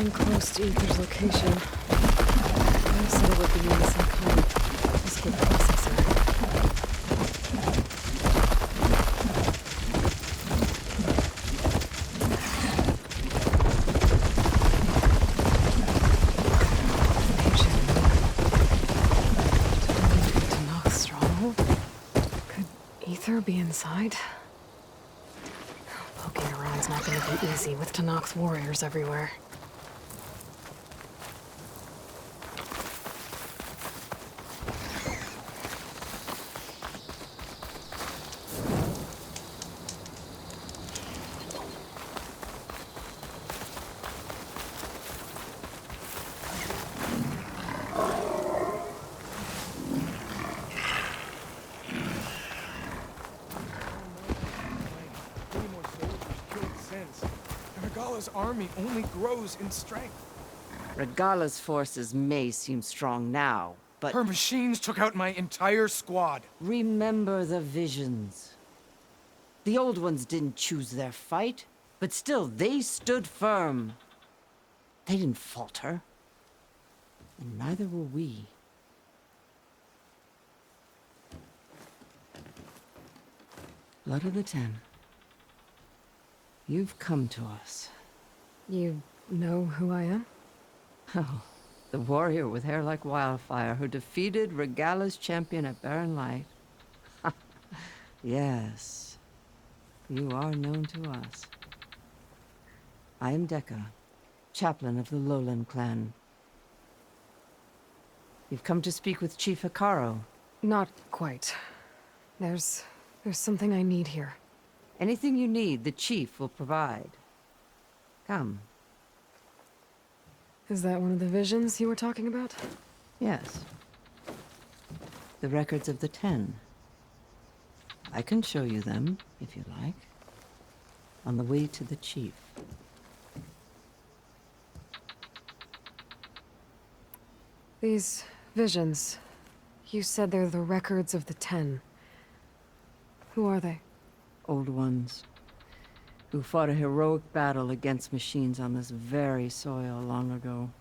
Getting close to Ether's location. I said it would be in some kind of physical processor. Ether be inside? Poking around's not gonna be easy with Tennock's warriors everywhere. Regala's army only grows in strength. Regala's forces may seem strong now, but... Her machines took out my entire squad. Remember the visions. The old ones didn't choose their fight, but still, they stood firm. They didn't falter. And neither will we. Blood of the Ten. You've come to us. You know who I am? Oh, the warrior with hair like wildfire who defeated Regala's champion at Barren Light. Yes, you are known to us. I am Dekka, chaplain of the Lowland clan. You've come to speak with Chief Hekarro. Not quite. There's something I need here. Anything you need, the chief will provide. Come. Is that one of the visions you were talking about? Yes. The records of the Ten. I can show you them, if you like. On the way to the chief. These visions, you said they're the records of the Ten. Who are they? Old ones, who fought a heroic battle against machines on this very soil long ago.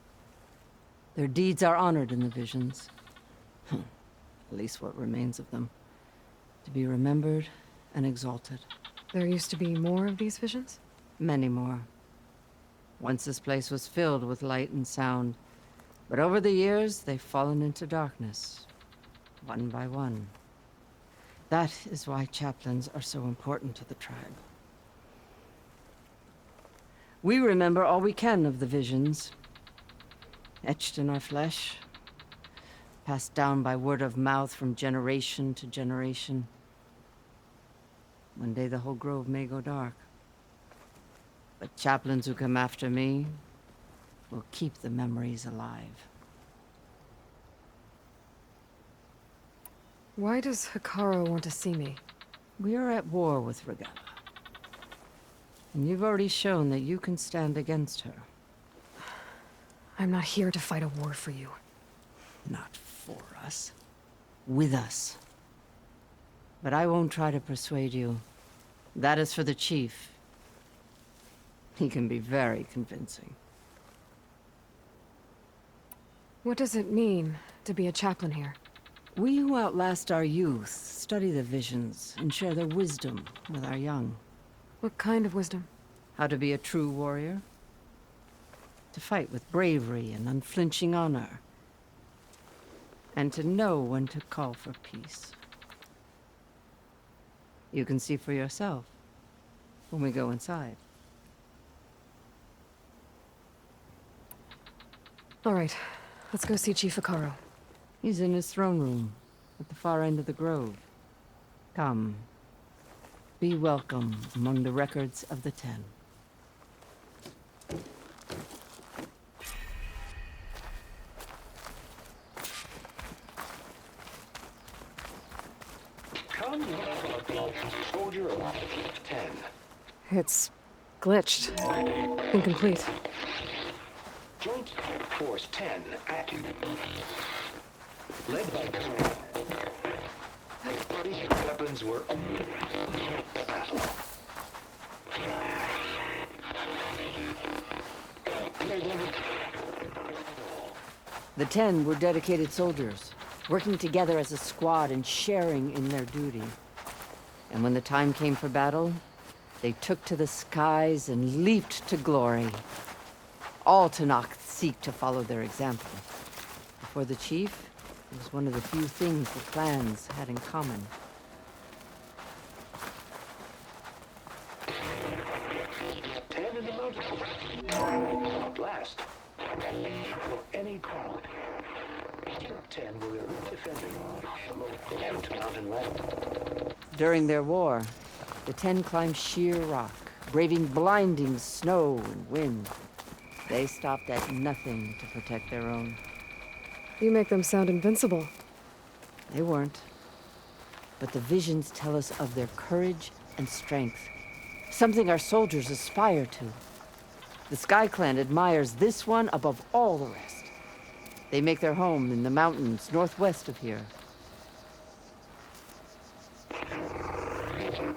Their deeds are honored in the visions. At least what remains of them. To be remembered and exalted. There used to be more of these visions? Many more. Once this place was filled with light and sound, but over the years, they've fallen into darkness, one by one. That is why chaplains are so important to the tribe. We remember all we can of the visions, etched in our flesh, passed down by word of mouth from generation to generation. One day the whole grove may go dark. But chaplains who come after me will keep the memories alive. Why does Hekarro want to see me? We are at war with Regala. And you've already shown that you can stand against her. I'm not here to fight a war for you. Not for us. With us. But I won't try to persuade you. That is for the chief. He can be very convincing. What does it mean to be a chaplain here? We who outlast our youth study the visions and share their wisdom with our young. What kind of wisdom? How to be a true warrior. To fight with bravery and unflinching honor. And to know when to call for peace. You can see for yourself when we go inside. All right, let's go see Chief Hekarro. He's in his throne room, at the far end of the grove. Come. Be welcome among the records of the Ten. Come, soldier of 10. It's glitched. Incomplete. Joint Force 10 active. Led by Command. These weapons were battle. The 10 were dedicated soldiers, working together as a squad and sharing in their duty. And when the time came for battle, they took to the skies and leaped to glory. All Tenakth seek to follow their example. For the chief, it was one of the few things the clans had in common. Ten in the mountain. At last. Any crowd. 10 were defending the mountain land. During their war, the 10 climbed sheer rock, braving blinding snow and wind. They stopped at nothing to protect their own. You make them sound invincible. They weren't. But the visions tell us of their courage and strength, something our soldiers aspire to. The Sky Clan admires this one above all the rest. They make their home in the mountains northwest of here.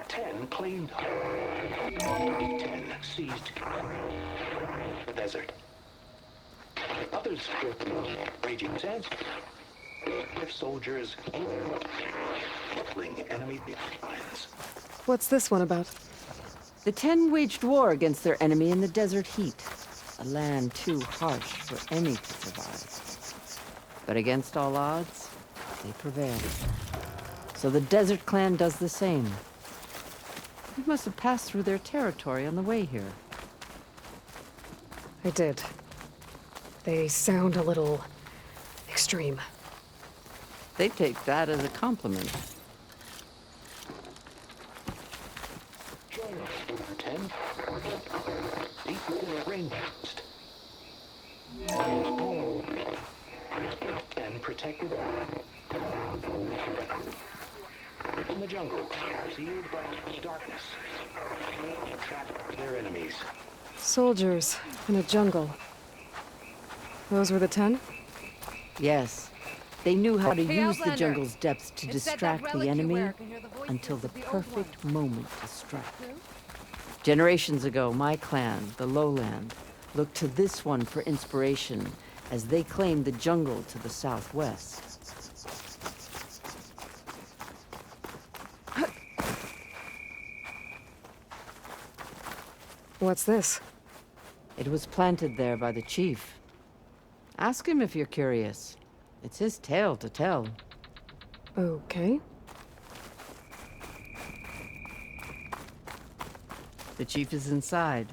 10 claimed. 10 seized the desert. Others with raging sands. If soldiers killing enemy lines. What's this one about? The 10 waged war against their enemy in the desert heat, a land too harsh for any to survive. But against all odds, they prevailed. So the Desert Clan does the same. You must have passed through their territory on the way here. I did. They sound a little extreme. They take that as a compliment. Join us, 10. Deep within a rainforest. 10 protected in the jungle, sealed by darkness. Trap their enemies. Soldiers in a jungle. Those were the 10? Yes, they knew how to Hey, use the Outlander. jungle's depths to It's that distract the relic you enemy wear can hear the voices until the of the old perfect moment to strike. True? Generations ago, my clan, the Lowland, looked to this one for inspiration as they claimed the jungle to the southwest. What's this? It was planted there by the chief. Ask him if you're curious. It's his tale to tell. Okay. The chief is inside.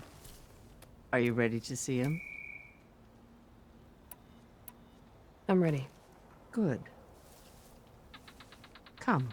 Are you ready to see him? I'm ready. Good. Come.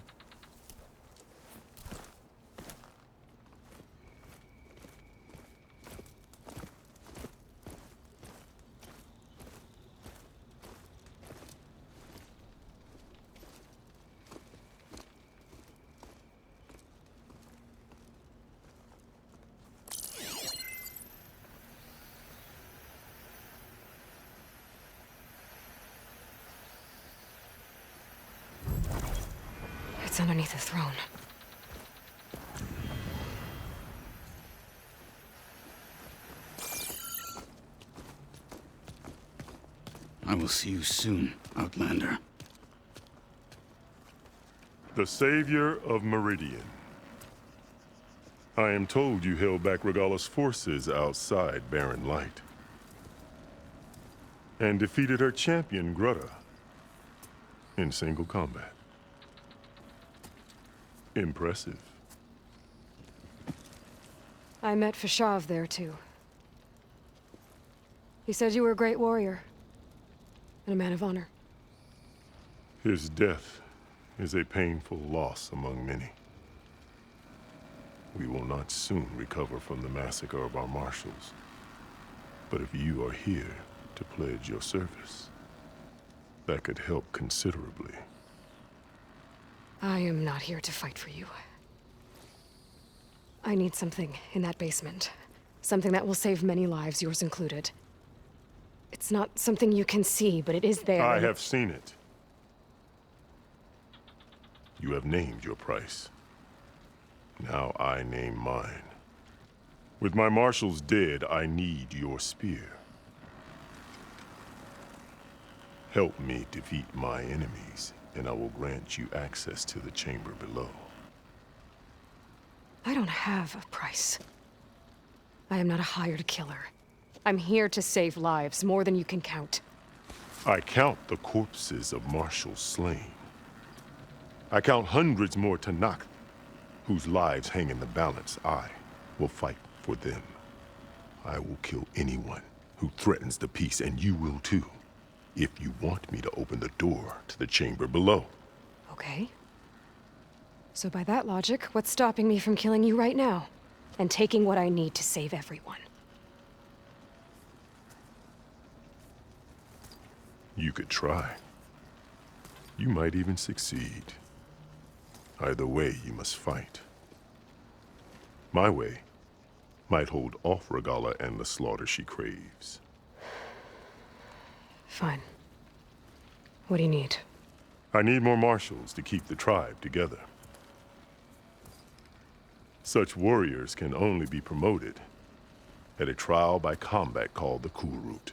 It's underneath the throne. I will see you soon, Outlander. The savior of Meridian. I am told you held back Regalla's forces outside Barren Light. And defeated her champion, Grutta, in single combat. Impressive. I met Fashav there, too. He said you were a great warrior. And a man of honor. His death is a painful loss among many. We will not soon recover from the massacre of our marshals. But if you are here to pledge your service, that could help considerably. I am not here to fight for you. I need something in that basement. Something that will save many lives, yours included. It's not something you can see, but it is there. I have seen it. You have named your price. Now I name mine. With my marshals dead, I need your spear. Help me defeat my enemies, and I will grant you access to the chamber below. I don't have a price. I am not a hired killer. I'm here to save lives, more than you can count. I count the corpses of marshals slain. I count hundreds more Tanakh, whose lives hang in the balance. I will fight for them. I will kill anyone who threatens the peace, and you will too, if you want me to open the door to the chamber below. Okay. So by that logic, what's stopping me from killing you right now? And taking what I need to save everyone? You could try. You might even succeed. Either way, you must fight. My way might hold off Regalla and the slaughter she craves. Fine. What do you need? I need more marshals to keep the tribe together. Such warriors can only be promoted at a trial by combat called the Kulrut.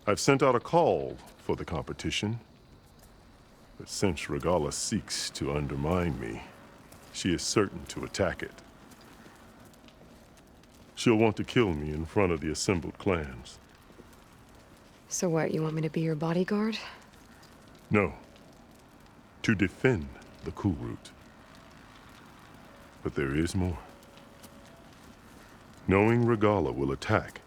I've sent out a call for the competition, but since Regalla seeks to undermine me, she is certain to attack it. She'll want to kill me in front of the assembled clans. So what, you want me to be your bodyguard? No, to defend the Kulrut. But there is more. Knowing Regalla will attack,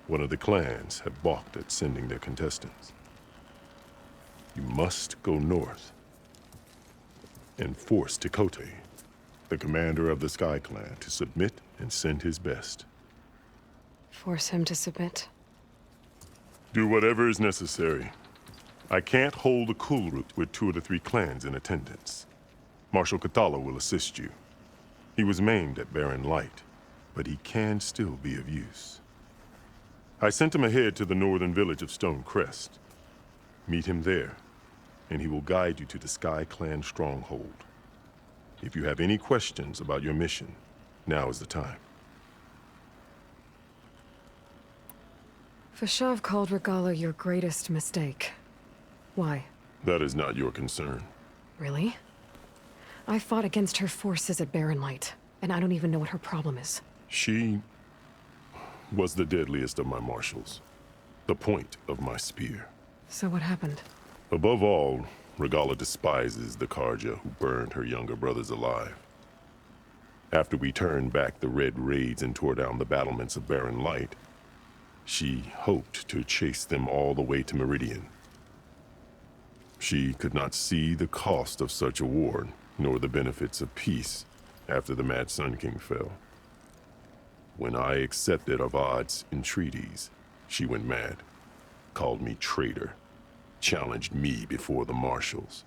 one of the clans have balked at sending their contestants. You must go north and force Tekote, the commander of the Sky Clan, to submit and send his best. Force him to submit? Do whatever is necessary. I can't hold the Kulrut with 2 of the 3 clans in attendance. Marshal Kathala will assist you. He was maimed at Barren Light, but he can still be of use. I sent him ahead to the northern village of Stone Crest. Meet him there, and he will guide you to the Sky Clan stronghold. If you have any questions about your mission, now is the time. Fashav called Regalla your greatest mistake. Why? That is not your concern. Really? I fought against her forces at Barren Light, and I don't even know what her problem is. She was the deadliest of my marshals, the point of my spear. So what happened? Above all, Regalla despises the Karja who burned her younger brothers alive. After we turned back the Red Raids and tore down the battlements of Barren Light, she hoped to chase them all the way to Meridian. She could not see the cost of such a war, nor the benefits of peace after the Mad Sun King fell. When I accepted Avad's entreaties, she went mad, called me traitor, challenged me before the marshals.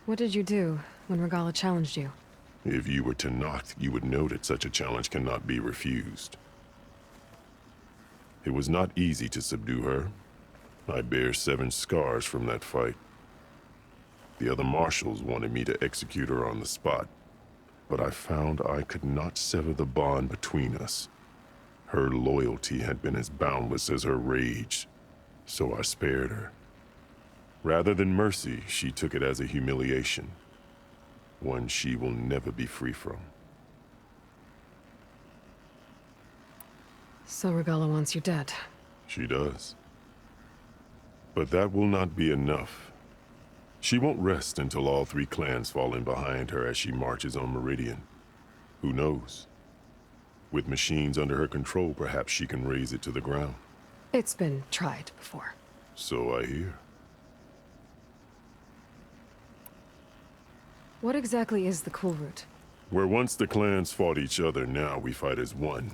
What did you do when Regalla challenged you? If you were Tanakh, you would know that such a challenge cannot be refused. It was not easy to subdue her. I bear 7 scars from that fight. The other marshals wanted me to execute her on the spot, but I found I could not sever the bond between us. Her loyalty had been as boundless as her rage, so I spared her. Rather than mercy, she took it as a humiliation, one she will never be free from. So Regalla wants you dead. She does. But that will not be enough. She won't rest until all 3 clans fall in behind her as she marches on Meridian. Who knows? With machines under her control, perhaps she can raze it to the ground. It's been tried before. So I hear. What exactly is the Kulrut? Where once the clans fought each other, now we fight as one,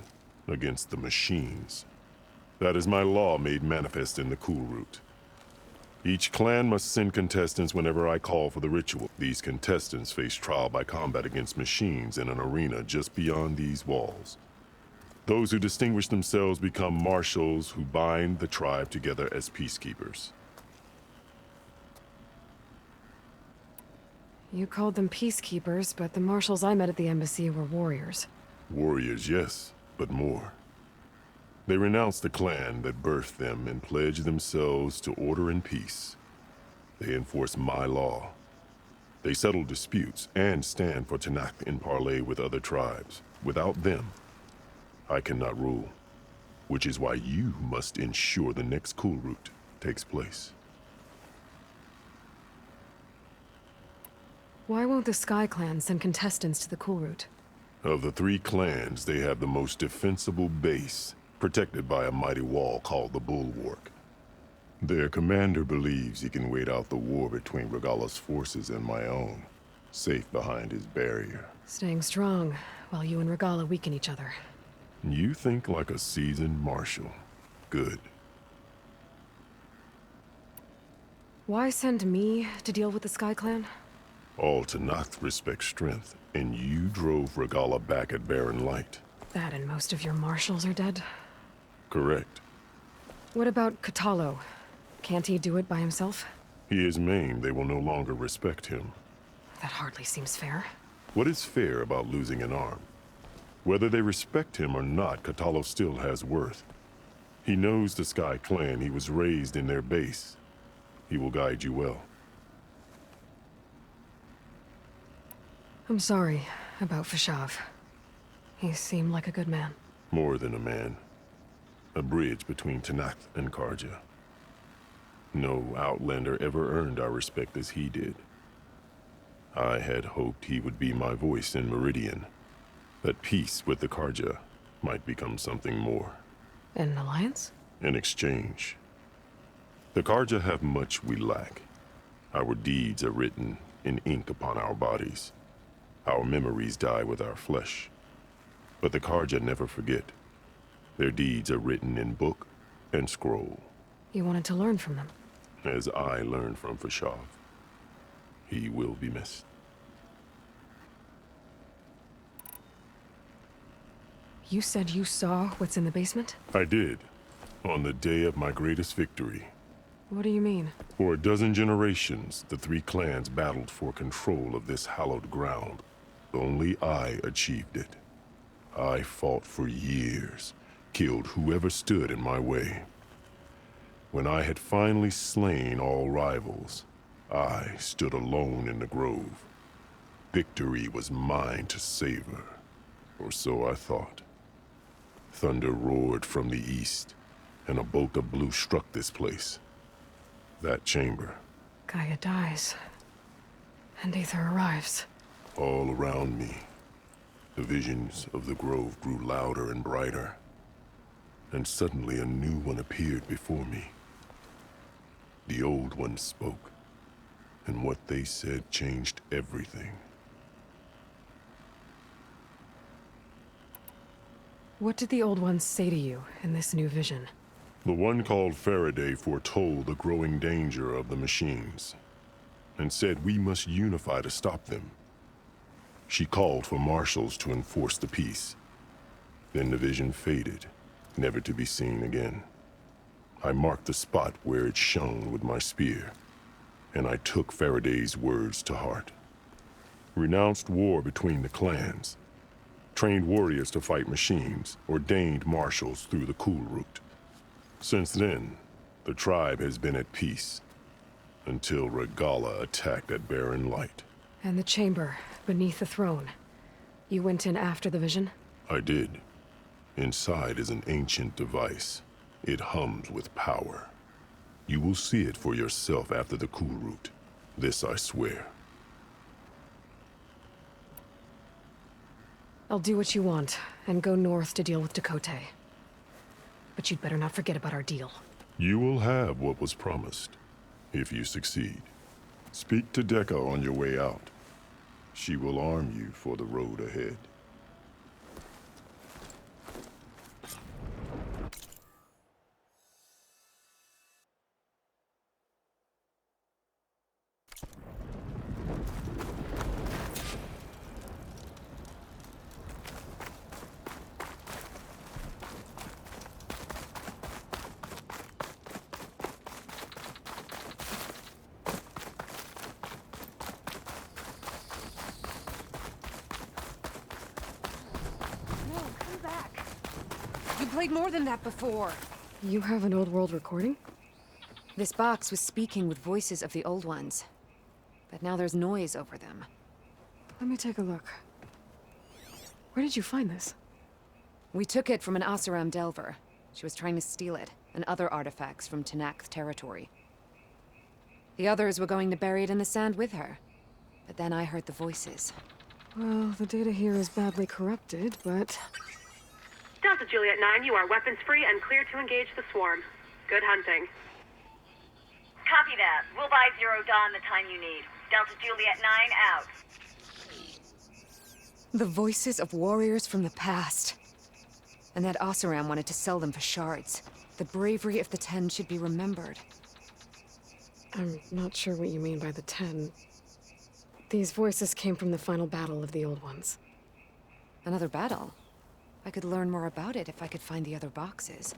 against the machines. That is my law made manifest in the Kulrut. Each clan must send contestants whenever I call for the ritual. These contestants face trial by combat against machines in an arena just beyond these walls. Those who distinguish themselves become marshals who bind the tribe together as peacekeepers. You called them peacekeepers, but the marshals I met at the embassy were warriors. Warriors, yes, but more. They renounce the clan that birthed them and pledge themselves to order and peace. They enforce my law. They settle disputes and stand for Tenakth in parley with other tribes. Without them, I cannot rule, which is why you must ensure the next Kulrut takes place. Why won't the Sky Clan send contestants to the Kulrut? Of the three clans, they have the most defensible base, protected by a mighty wall called the Bulwark. Their commander believes he can wait out the war between Regalla's forces and my own, safe behind his barrier. Staying strong, while you and Regalla weaken each other. You think like a seasoned marshal. Good. Why send me to deal with the Sky Clan? All Tenakth respect strength, and you drove Regalla back at Barren Light. That and most of your marshals are dead. Correct. What about Kotallo? Can't he do it by himself? He is maimed, they will no longer respect him. That hardly seems fair. What is fair about losing an arm? Whether they respect him or not, Kotallo still has worth. He knows the Sky Clan, he was raised in their base. He will guide you well. I'm sorry about Fashav. He seemed like a good man. More than a man. A bridge between Tenakth and Karja. No Outlander ever earned our respect as he did. I had hoped he would be my voice in Meridian. That peace with the Karja might become something more. An alliance? In exchange. The Karja have much we lack. Our deeds are written in ink upon our bodies. Our memories die with our flesh. But the Karja never forget. Their deeds are written in book and scroll. You wanted to learn from them. As I learned from Fashav. He will be missed. You said you saw what's in the basement? I did. On the day of my greatest victory. What do you mean? For a dozen generations, the three clans battled for control of this hallowed ground. Only I achieved it. I fought for years, killed whoever stood in my way. When I had finally slain all rivals, I stood alone in the grove. Victory was mine to savor, or so I thought. Thunder roared from the east, and a bolt of blue struck this place. That chamber. Gaia dies. And Aether arrives. All around me, the visions of the grove grew louder and brighter. And suddenly a new one appeared before me. The old one spoke, and what they said changed everything. What did the old ones say to you in this new vision? The one called Faraday foretold the growing danger of the machines, and said we must unify to stop them. She called for marshals to enforce the peace. Then the vision faded, never to be seen again. I marked the spot where it shone with my spear, and I took Faraday's words to heart. Renounced war between the clans, trained warriors to fight machines, ordained marshals through the Kulrut. Since then, the tribe has been at peace, until Regalla attacked at Barren Light. And the chamber, beneath the throne. You went in after the vision? I did. Inside is an ancient device. It hums with power. You will see it for yourself after the Kulrut. This I swear. I'll do what you want, and go north to deal with Dakotay. But you'd better not forget about our deal. You will have what was promised, if you succeed. Speak to Dekka on your way out. She will arm you for the road ahead. played more than that before. You have an old world recording? This box was speaking with voices of the old ones. But now there's noise over them. Let me take a look. Where did you find this? We took it from an Oseram Delver. She was trying to steal it, and other artifacts from Tenakth territory. The others were going to bury it in the sand with her. But then I heard the voices. Well, the data here is badly corrupted, but... Delta Juliet 9, you are weapons free and clear to engage the swarm. Good hunting. Copy that. We'll buy Zero Dawn the time you need. Delta Juliet 9 out. The voices of warriors from the past. And that Oseram wanted to sell them for shards. The bravery of the Ten should be remembered. I'm not sure what you mean by the 10. These voices came from the final battle of the Old Ones. Another battle? I could learn more about it if I could find the other boxes.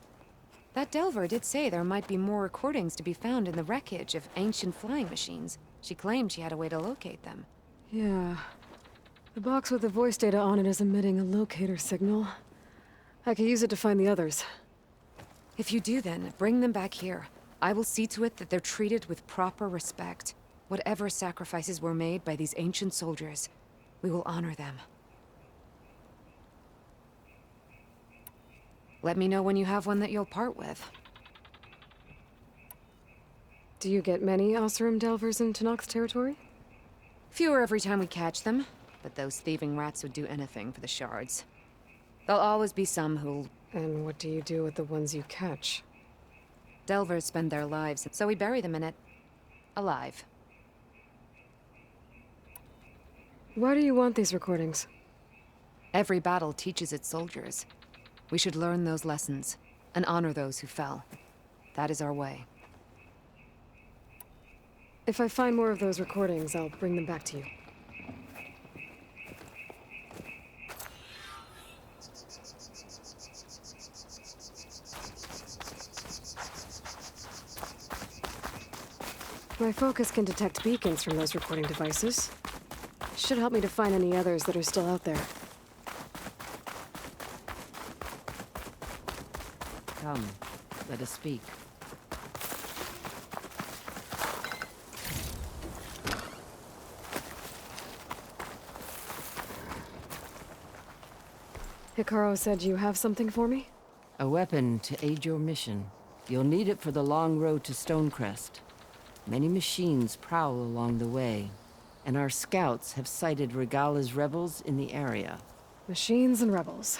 That Delver did say there might be more recordings to be found in the wreckage of ancient flying machines. She claimed she had a way to locate them. Yeah. The box with the voice data on it is emitting a locator signal. I could use it to find the others. If you do then, bring them back here. I will see to it that they're treated with proper respect. Whatever sacrifices were made by these ancient soldiers, we will honor them. Let me know when you have one that you'll part with. Do you get many Oseram Delvers in Tenakth territory? Fewer every time we catch them, but those thieving rats would do anything for the shards. There'll always be some who'll... And what do you do with the ones you catch? Delvers spend their lives, so we bury them in it. Alive. Why do you want these recordings? Every battle teaches its soldiers. We should learn those lessons, and honor those who fell. That is our way. If I find more of those recordings, I'll bring them back to you. My focus can detect beacons from those recording devices. Should help me to find any others that are still out there. Come, let us speak. Hikaru said you have something for me? A weapon to aid your mission. You'll need it for the long road to Stonecrest. Many machines prowl along the way, and our scouts have sighted Regalla's rebels in the area. Machines and rebels.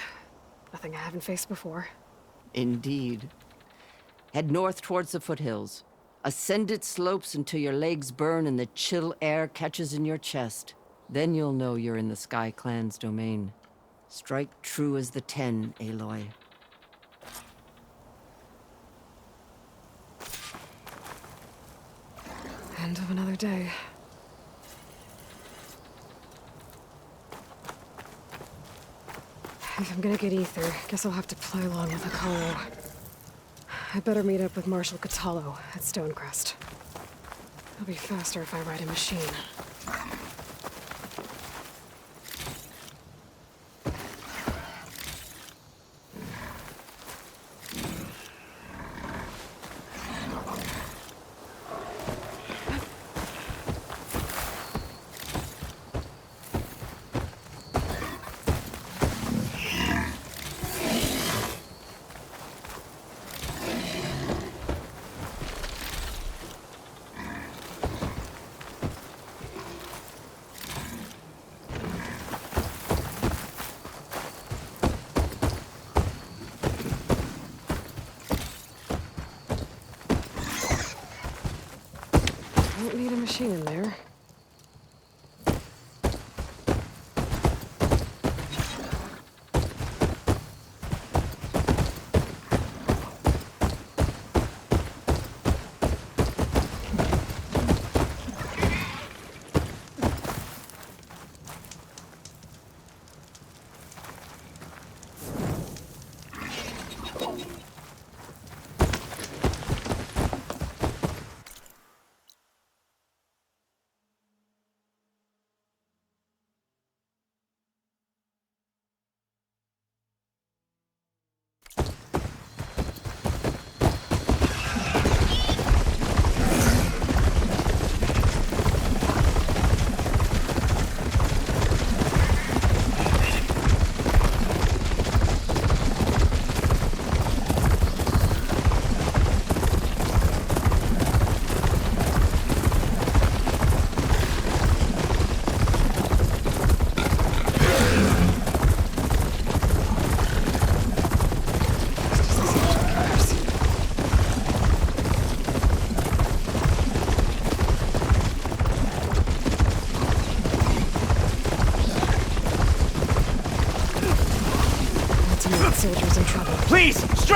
Nothing I haven't faced before. Indeed. Head north towards the foothills. Ascend its slopes until your legs burn and the chill air catches in your chest. Then you'll know you're in the Sky Clan's domain. Strike true as the 10, Aloy. End of another day. If I'm gonna get ether, guess I'll have to play along with Hikaru. I better meet up with Marshal Kotallo at Stonecrest. It'll be faster if I ride a machine. Don't need a machine in there.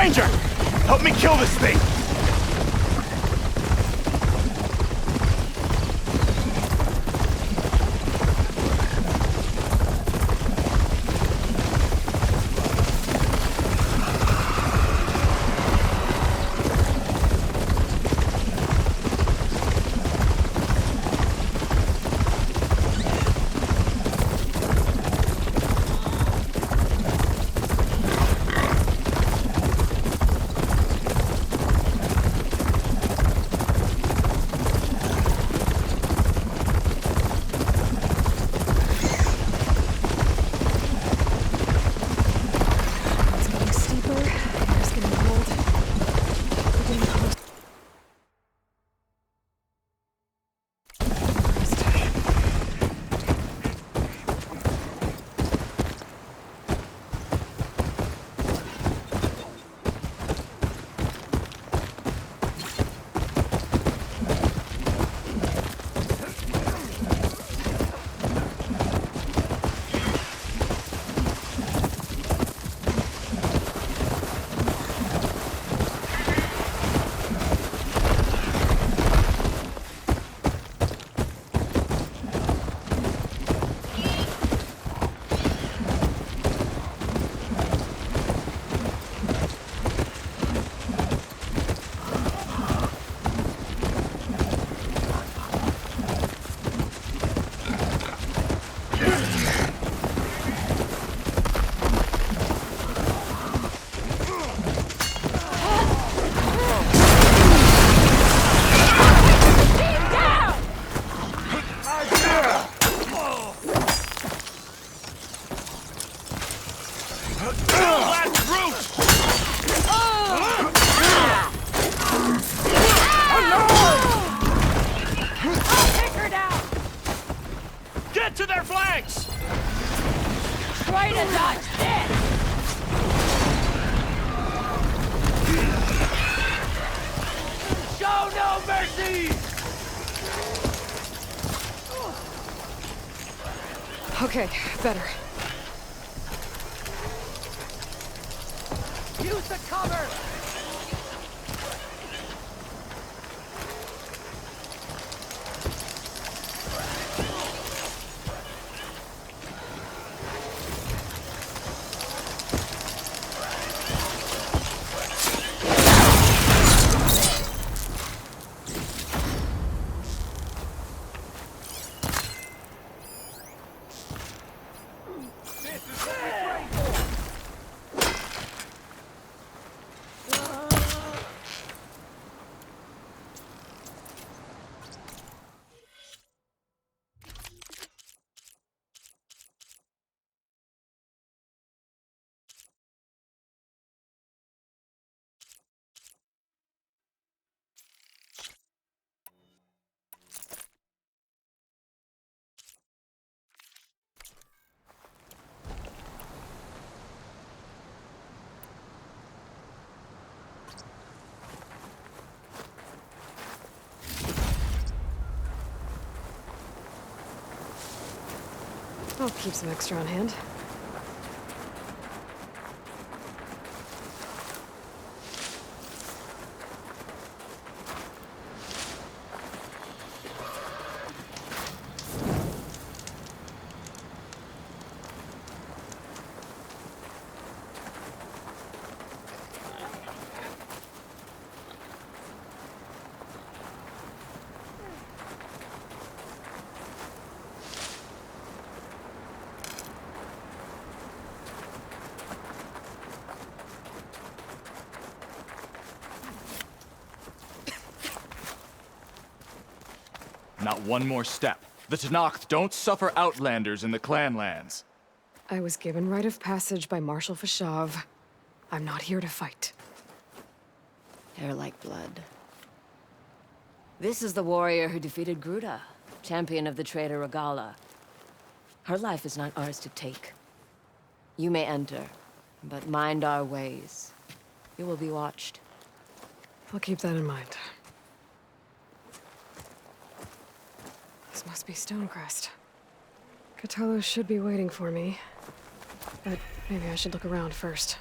Ranger! Help me kill this thing! It's getting steeper. It's getting cold. We're getting close. Get to their flanks! Try to dodge this! Show no mercy! Okay, better. Use the cover! I'll keep some extra on hand. Not one more step. The Tenakth don't suffer outlanders in the Clanlands. I was given rite of passage by Marshal Fashav. I'm not here to fight. Hair like blood. This is the warrior who defeated Gruda, champion of the traitor Regalla. Her life is not ours to take. You may enter, but mind our ways. You will be watched. I'll keep that in mind. This must be Stonecrest. Cthulhu should be waiting for me. But maybe I should look around first.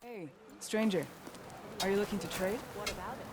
Hey, stranger. Are you looking to trade? What about it?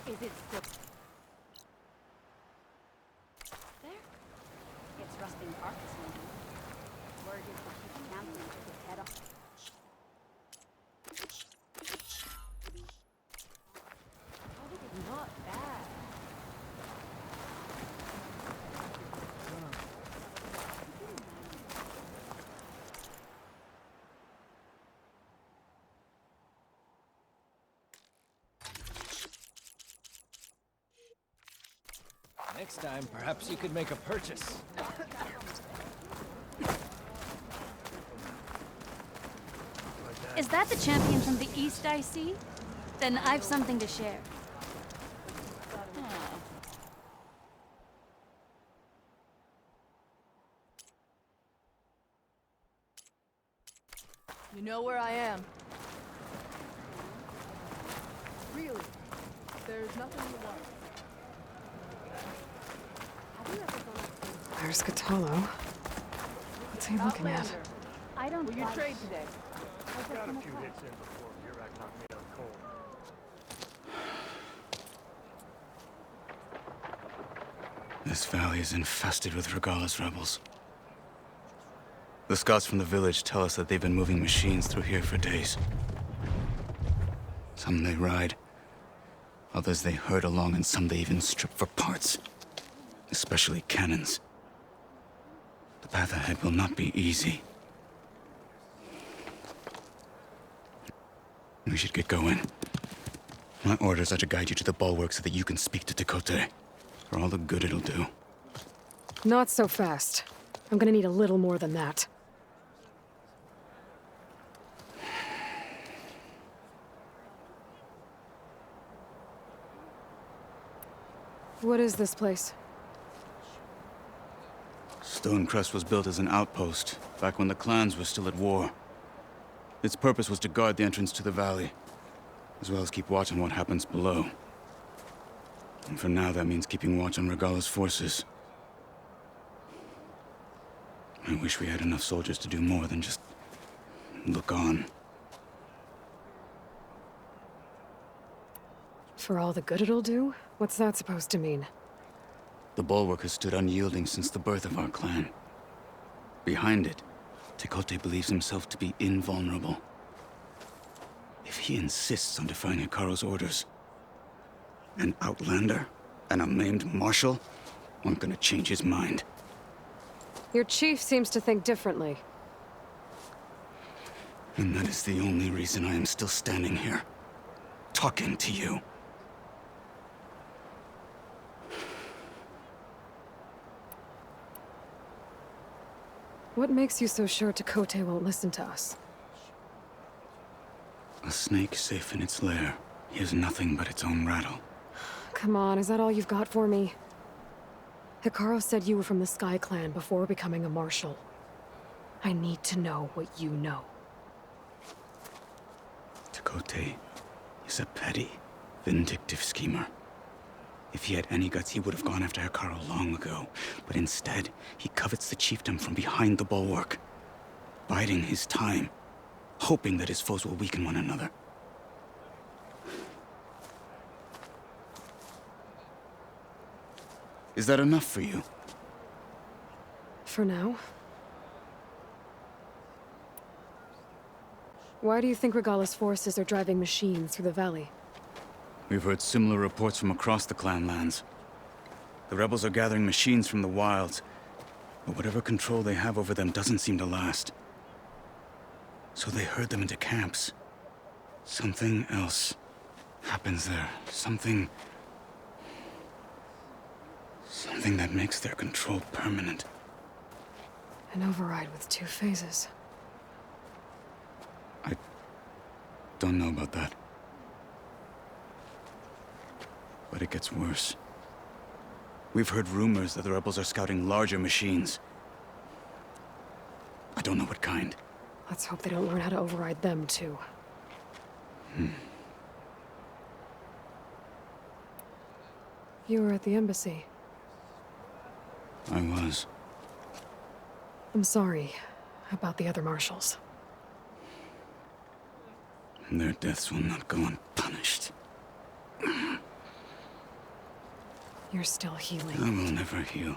Is it still there? It's rusting carcass, maybe. Word is the chief champion took his head off. Not bad. Next time, perhaps you could make a purchase. Is that the champion from the East I see? Then I've something to share. You know where I am. Really? There's nothing you want. There's Catallo. What's he looking at? I don't. Will you trade today? Got a few hits in before Murak knocked me out cold. This valley is infested with Regalla's rebels. The scouts from the village tell us that they've been moving machines through here for days. Some they ride, others they herd along, and some they even strip for parts. Especially cannons. The path ahead will not be easy. We should get going. My orders are to guide you to the bulwark so that you can speak to Tekote. For all the good it'll do. Not so fast. I'm gonna need a little more than that. What is this place? Stonecrest was built as an outpost, back when the clans were still at war. Its purpose was to guard the entrance to the valley, as well as keep watch on what happens below. And for now, that means keeping watch on Regalla's forces. I wish we had enough soldiers to do more than just look on. For all the good it'll do? What's that supposed to mean? The Bulwark has stood unyielding since the birth of our clan. Behind it, Tekote believes himself to be invulnerable. If he insists on defying Hikaru's orders, an outlander and a maimed marshal aren't gonna change his mind. Your chief seems to think differently. And that is the only reason I am still standing here, talking to you. What makes you so sure Tekote won't listen to us? A snake safe in its lair hears nothing but its own rattle. Come on, is that all you've got for me? Hikaru said you were from the Sky Clan before becoming a marshal. I need to know what you know. Tekote is a petty, vindictive schemer. If he had any guts, he would have gone after Hikaru long ago. But instead, he covets the chiefdom from behind the Bulwark, biding his time, hoping that his foes will weaken one another. Is that enough for you? For now. Why do you think Regala's forces are driving machines through the valley? We've heard similar reports from across the clan lands. The rebels are gathering machines from the wilds, but whatever control they have over them doesn't seem to last. So they herd them into camps. Something else happens there. Something that makes their control permanent. An override with 2 phases. I don't know about that. But it gets worse. We've heard rumors that the rebels are scouting larger machines. I don't know what kind. Let's hope they don't learn how to override them, too. You were at the embassy. I was. I'm sorry about the other marshals. Their deaths will not go unpunished. You're still healing. I will never heal.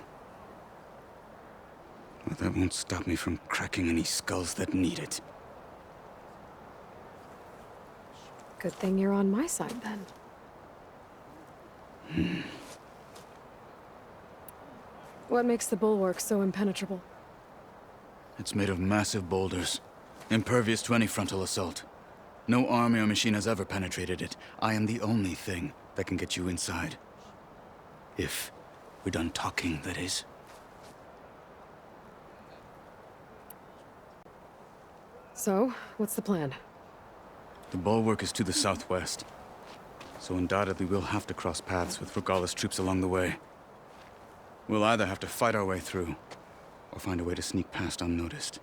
But that won't stop me from cracking any skulls that need it. Good thing you're on my side, then. What makes the Bulwark so impenetrable? It's made of massive boulders, impervious to any frontal assault. No army or machine has ever penetrated it. I am the only thing that can get you inside. If we're done talking, that is. So, what's the plan? The Bulwark is to the southwest, so undoubtedly we'll have to cross paths with Regala's troops along the way. We'll either have to fight our way through, or find a way to sneak past unnoticed.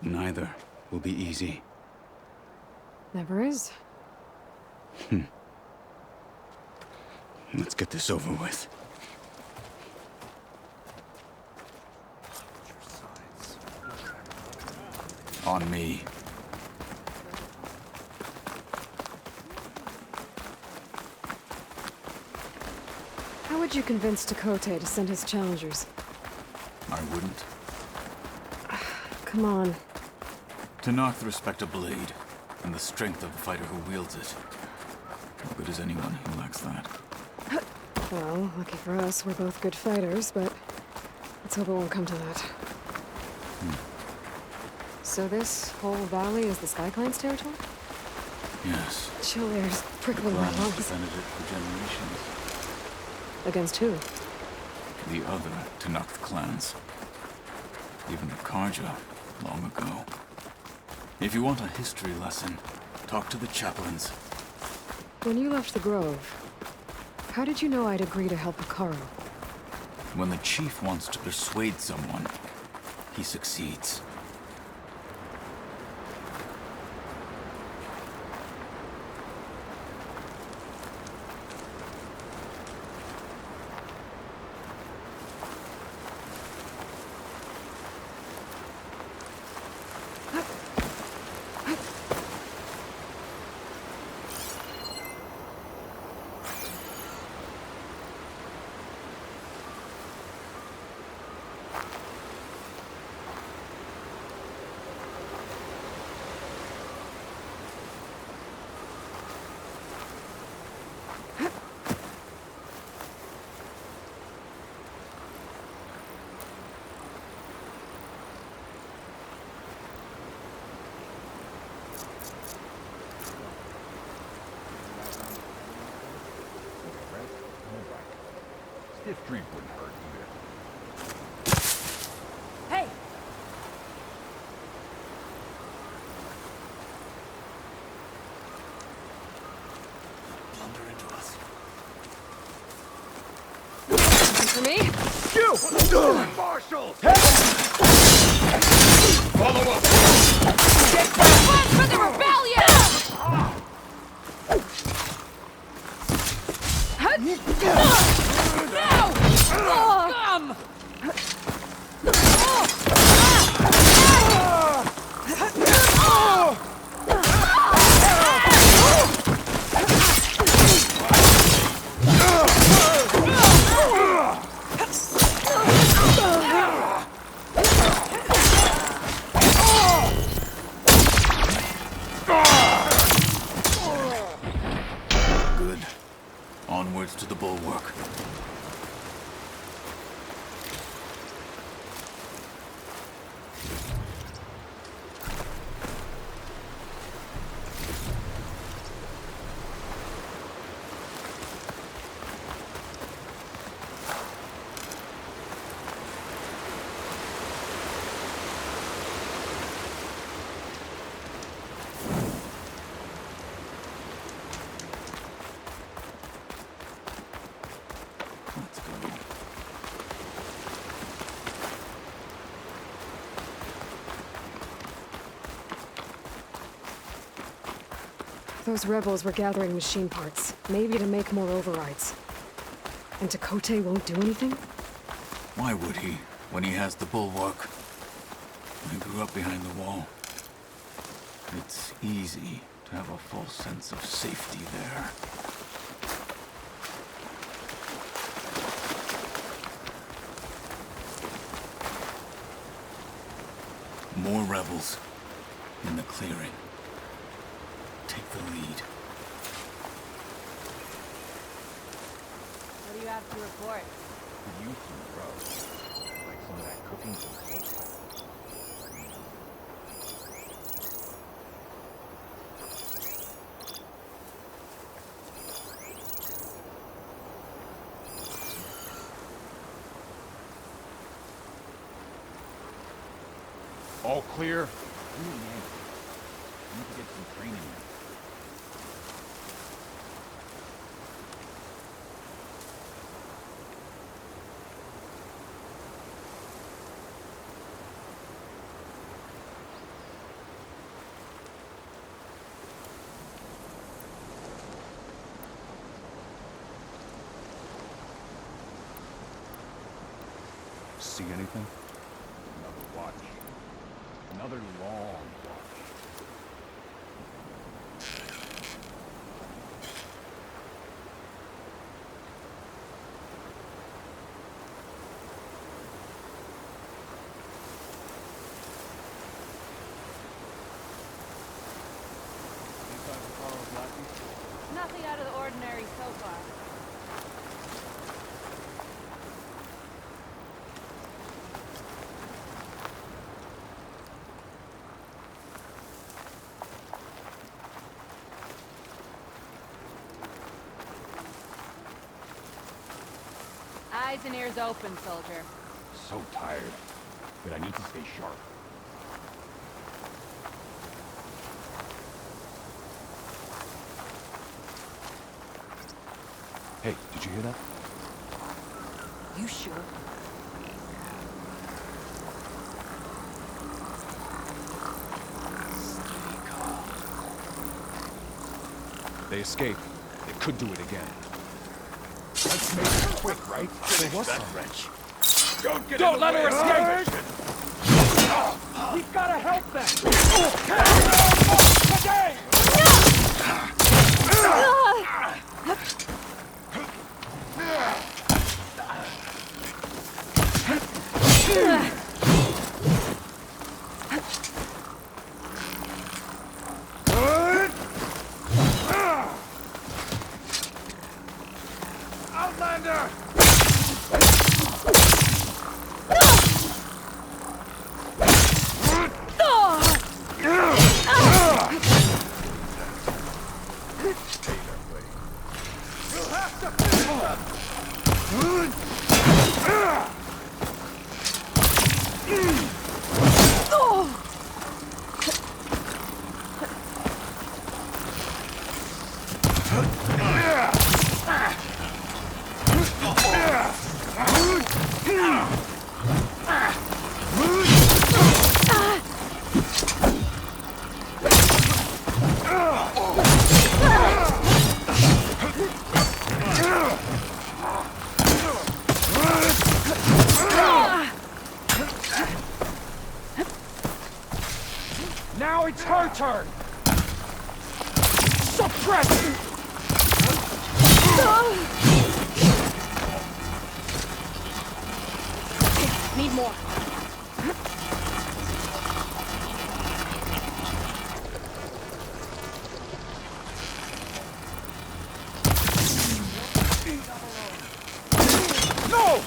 Neither will be easy. Never is. Let's get this over with. On me. How would you convince Tekote to send his challengers? I wouldn't. Come on. Tenakth respect a blade, and the strength of the fighter who wields it. How good is anyone who lacks that? Well, lucky for us, we're both good fighters, but let's hope it won't come to that. So this whole valley is the Sky Clan's territory? Yes. Chill air's prickling my Clan has lungs. defended it for generations. Against who? The other Tenakth clans. Even the Karja, long ago. If you want a history lesson, talk to the chaplains. When you left the Grove, how did you know I'd agree to help Hikaru? When the chief wants to persuade someone, he succeeds. stiff drink wouldn't hurt either. Hey! Blunder into us. For me? You! Marshall! Follow up! Run for the rebellion! Good. Onwards to the bulwark. Let's go. Those rebels were gathering machine parts, maybe to make more overrides. And Tekote won't do anything? Why would he, when he has the bulwark? I grew up behind the wall. It's easy to have a false sense of safety there. More rebels in the clearing. Take the lead. What do you have to report? The youth in the road. Like some of that cooking from Coastline. All clear? Ooh, man. I need to get some training in. See anything? Another watch. Another long watch. Nothing out of the ordinary so far. Eyes and ears open, soldier. So tired. But I need to stay sharp. Hey, did you hear that? You sure? They escaped. They could do it again. Let's make it quick, right? What's that wrench? Don't let her escape! We've gotta help them! Today! Outlander! Now it's her turn! Suppress! Need more. No!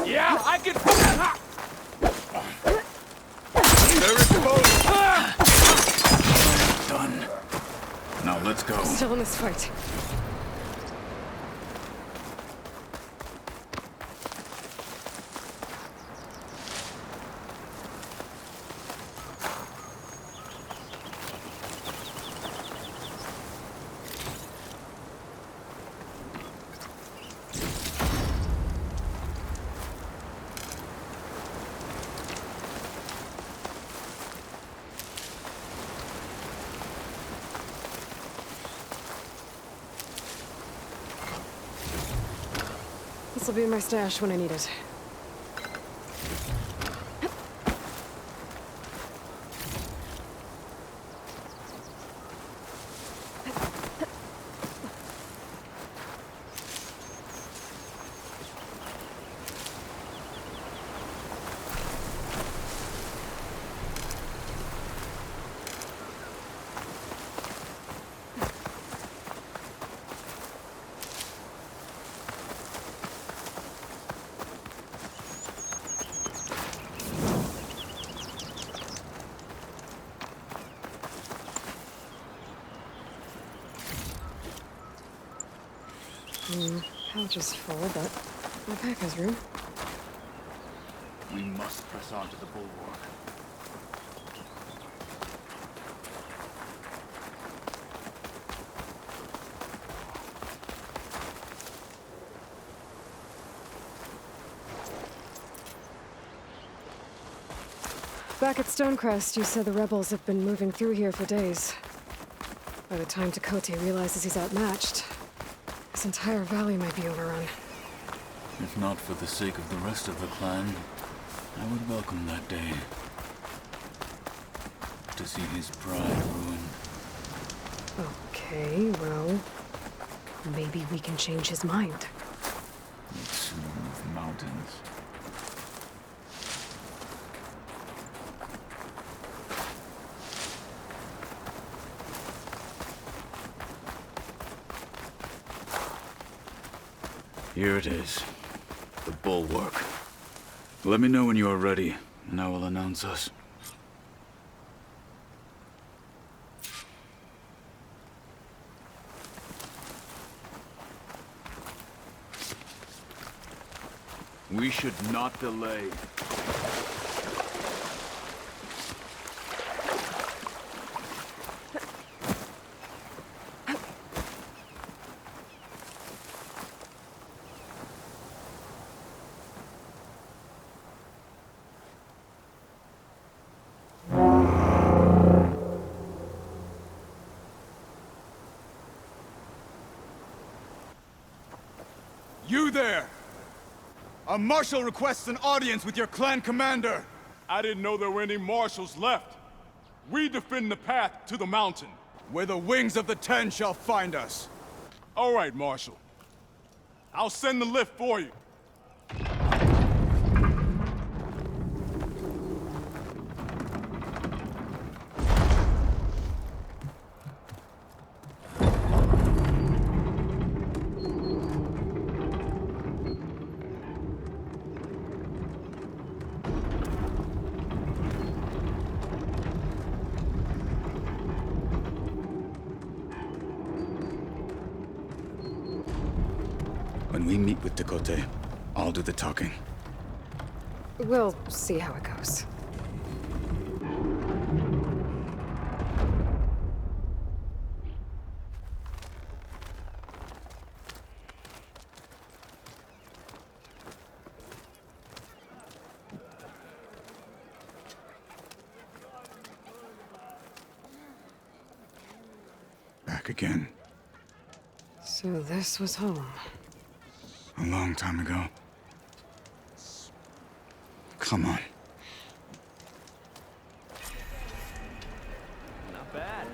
Yeah, I can. They're exposed. Done. Now let's go. Still in this fight. This'll be in my stash when I need it. Pouch is full, but my pack has room. We must press on to the bulwark. Back at Stonecrest, you said the rebels have been moving through here for days. By the time Tekote realizes he's outmatched, this entire valley might be overrun. If not for the sake of the rest of the clan, I would welcome that day. To see his pride ruined. Okay, well, maybe we can change his mind. Smooth mountains. Here it is. The bulwark. Let me know when you are ready, and I will announce us. We should not delay. You there! A marshal requests an audience with your clan commander! I didn't know there were any marshals left. We defend the path to the mountain. Where the wings of the Ten shall find us. All right, Marshal. I'll send the lift for you. When we meet with Tekote, I'll do the talking. We'll see how it goes. Back again. So this was home. A long time ago. Come on. Not bad.